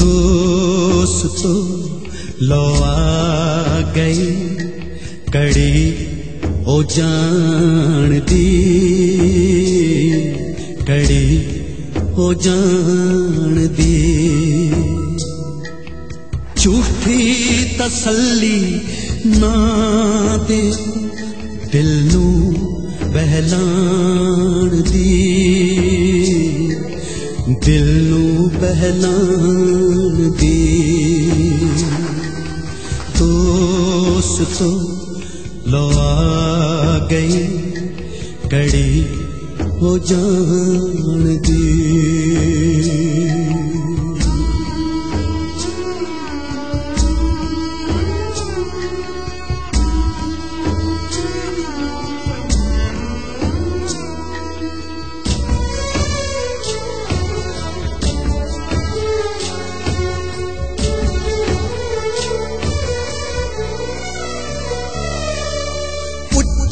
دوستو لو آ گئی کڑی او جان دی، کڑی او جان دی، جھوٹی تسلی نہ دے دل نو بہلان دی، دل نو بہلان دی۔ دوستو لو آ گئی کڑی او جان دی۔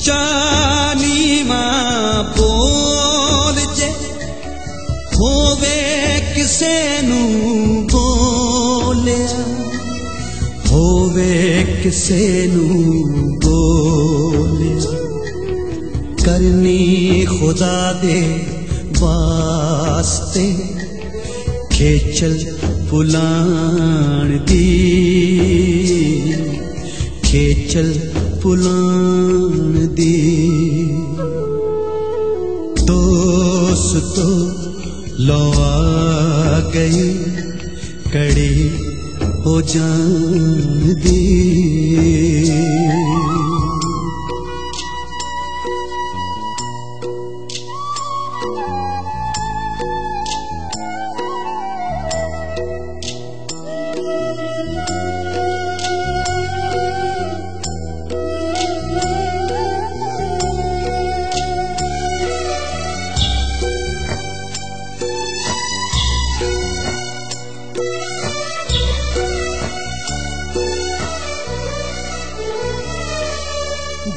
چانی ماں بول جے ہووے کسے نو بولیا، ہووے کسے نو بولیا، کرنی خدا دے واسطے کھیچل پلان دی، کھیچل پلان دی۔ دوستو لو آ گئی کڑی او جان دی۔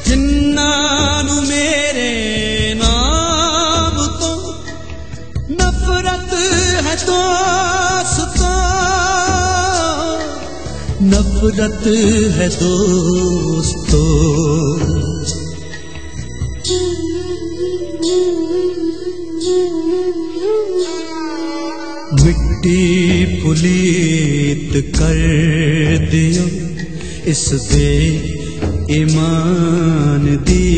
جنانو میرے نام تو نفرت ہے دوستو، نفرت ہے دوستو، مٹی پلیت کر دیو اس بے ایمان دی،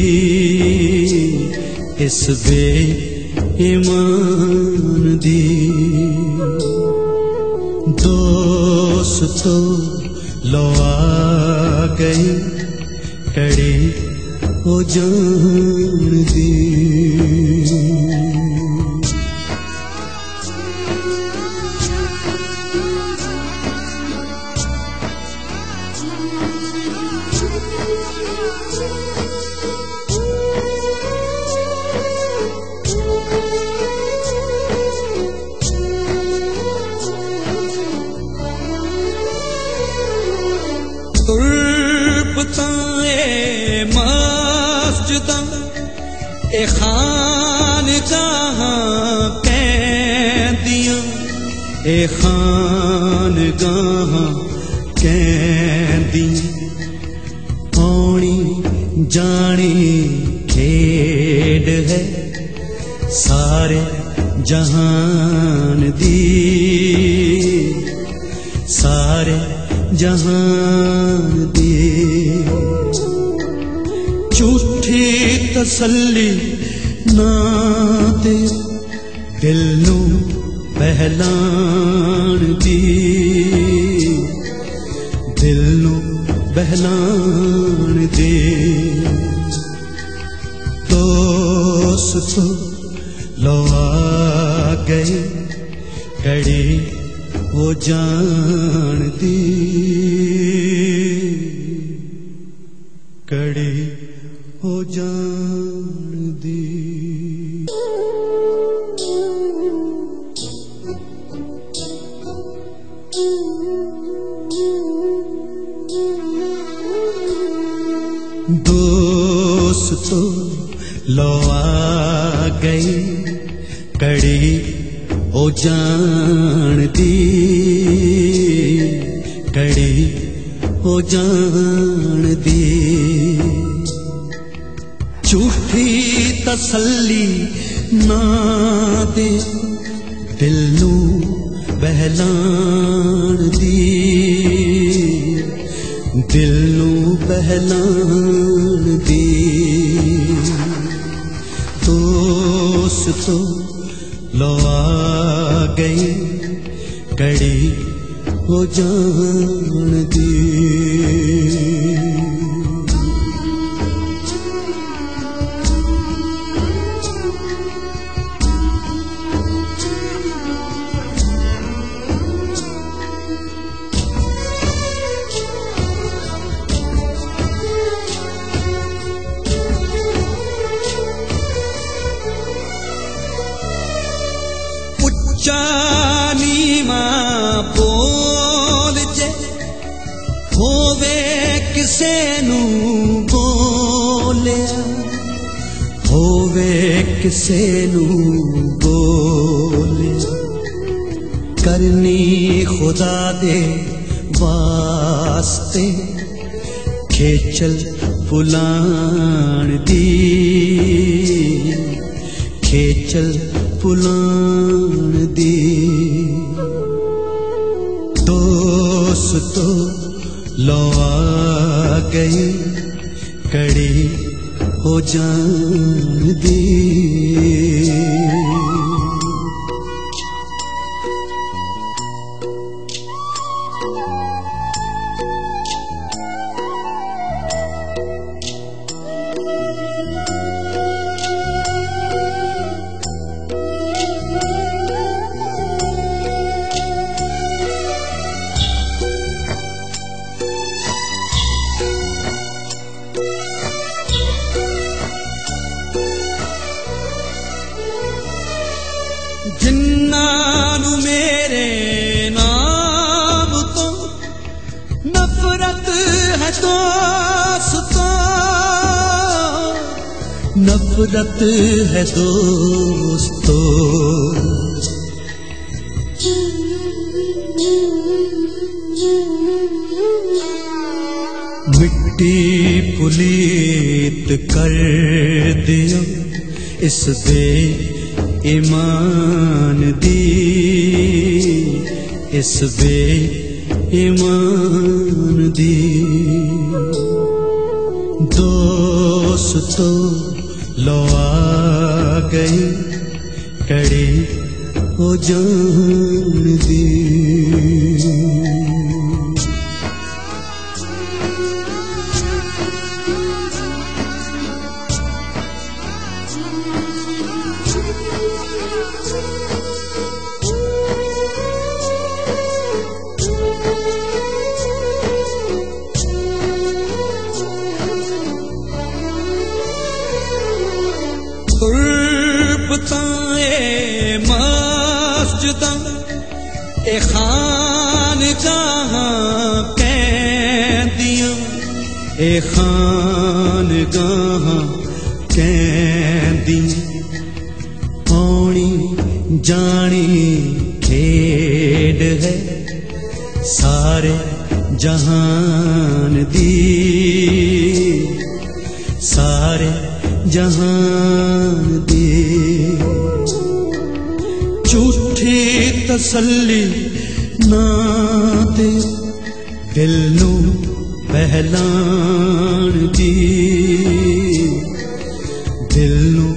اس بے ایمان دی۔ دوستو لو آ گئی کڑی او جان دی۔ تربتائے مسجداں اے خانگاہ قیدیاں، اے خانگاہ قیدیاں، آنی جانی کھیڈ ہے سارے جہان دی، سارے جہان دی۔ جھوٹی تسلی نہ دے دل نو بہلان دی، دل نو بہلان دی۔ دوستو لو آ گئی کڑی او جان دی، کڑی او جان دی۔ दोस्तों लो आ गई कड़ी ओ जान दी, कड़ी ओ जान दी। झूठी तसल्ली ना दे दिल नू बहलान दी, दिल नू बहलान दी। दोस्तों लो आ गई कड़ी ओ जान दी। नीमा बोल जे होवे किसे नू बोलिया, होवे किसे नू बोलिया। करनी खुदा दे वास्ते खेचल पुलान दी, खेचल पुलान दी। दोस्तों लो आ गई कड़ी ओ जान दी। जिन्नानू मेरे नाम तो नफरत है दोस्तों, नफरत है दोस्तों। मिट्टी पुलीत कर दियो इस बे ईमान दी, इस बे ईमान दी। दोस्तों लो आ गई कड़ी ओ जान दी। तुरबताए मस्जिदा ए खानगाहां कहंदियां, ए खानगाहां कहंदियां। आनी जानी खेड है सारे जहान दी, सारे जहान दी। झूठी तसल्ली ना दे दिल नू बहलान दी, दिल नू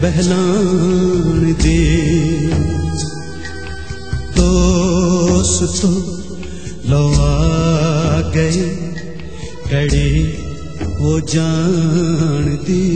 बहलान दी। दोस्तों लो आ गई कड़ी वो जान दी।